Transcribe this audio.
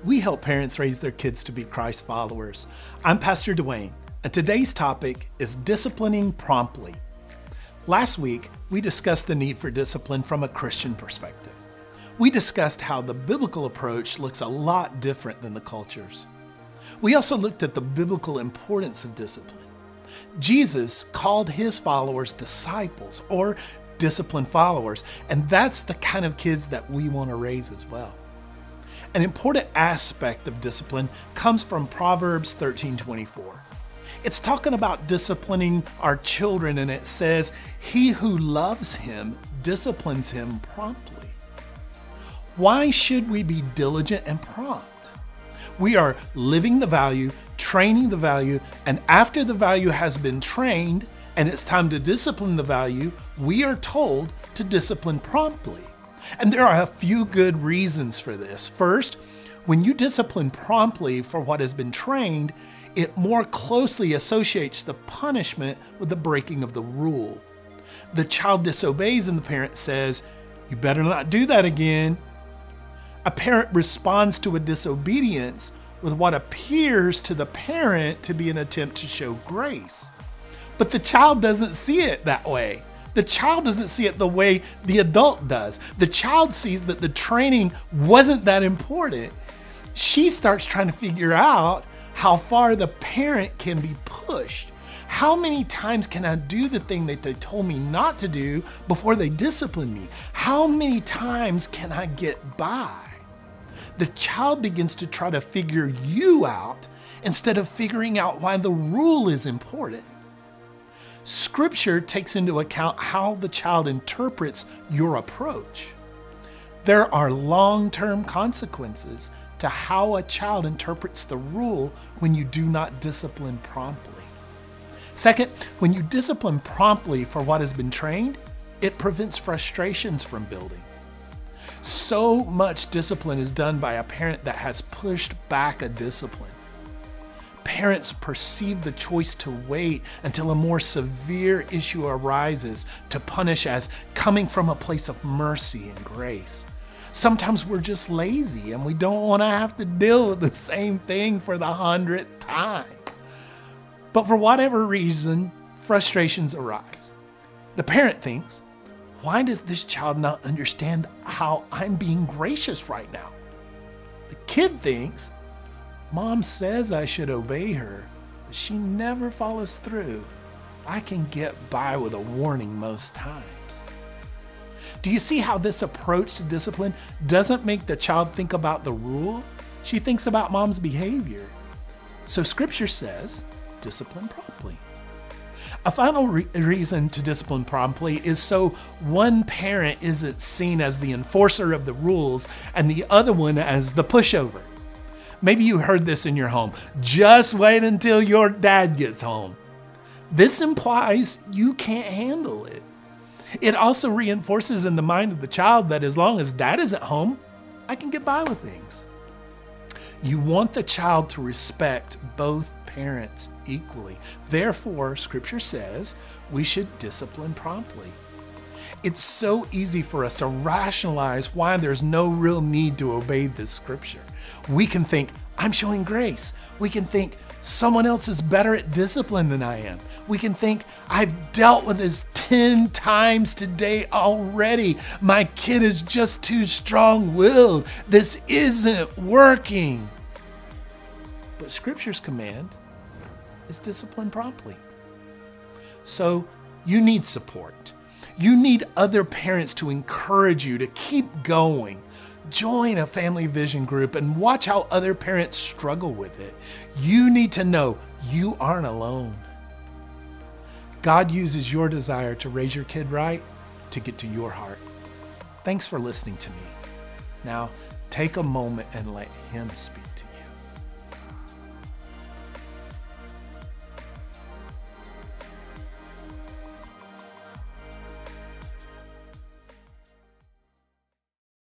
We help parents raise their kids to be Christ followers. I'm Pastor Dwayne, and today's topic is disciplining promptly. Last week, we discussed the need for discipline from a Christian perspective. We discussed how the biblical approach looks a lot different than the culture's. We also looked at the biblical importance of discipline. Jesus called his followers disciples or disciplined followers, and that's the kind of kids that we want to raise as well. An important aspect of discipline comes from Proverbs 13:24. It's talking about disciplining our children, and it says, "He who loves him disciplines him promptly." Why should we be diligent and prompt? We are living the value, training the value, and after the value has been trained and it's time to discipline the value, we are told to discipline promptly. And there are a few good reasons for this. First, when you discipline promptly for what has been trained, it more closely associates the punishment with the breaking of the rule. The child disobeys and the parent says, "You better not do that again." A parent responds to a disobedience with what appears to the parent to be an attempt to show grace. But the child doesn't see it that way. The child doesn't see it the way the adult does. The child sees that the training wasn't that important. She starts trying to figure out how far the parent can be pushed. How many times can I do the thing that they told me not to do before they discipline me? How many times can I get by? The child begins to try to figure you out instead of figuring out why the rule is important. Scripture takes into account how the child interprets your approach. There are long-term consequences to how a child interprets the rule when you do not discipline promptly. Second, when you discipline promptly for what has been trained, it prevents frustrations from building. So much discipline is done by a parent that has pushed back a discipline. Parents perceive the choice to wait until a more severe issue arises to punish as coming from a place of mercy and grace. Sometimes we're just lazy and we don't want to have to deal with the same thing for the 100th time. But for whatever reason, frustrations arise. The parent thinks, "Why does this child not understand how I'm being gracious right now?" The kid thinks, "Mom says I should obey her, but she never follows through. I can get by with a warning most times." Do you see how this approach to discipline doesn't make the child think about the rule? She thinks about mom's behavior. So Scripture says, discipline promptly. A final reason to discipline promptly is so one parent isn't seen as the enforcer of the rules and the other one as the pushover. Maybe you heard this in your home. "Just wait until your dad gets home." This implies you can't handle it. It also reinforces in the mind of the child that as long as dad is at home, I can get by with things. You want the child to respect both parents equally. Therefore, Scripture says we should discipline promptly. It's so easy for us to rationalize why there's no real need to obey this Scripture. We can think, "I'm showing grace." We can think, "Someone else is better at discipline than I am." We can think, "I've dealt with this 10 times today already. My kid is just too strong-willed. This isn't working." But Scripture's command is discipline promptly. So you need support. You need other parents to encourage you to keep going. Join a family vision group and watch how other parents struggle with it. You need to know you aren't alone. God uses your desire to raise your kid right to get to your heart. Thanks for listening to me. Now, take a moment and let Him speak.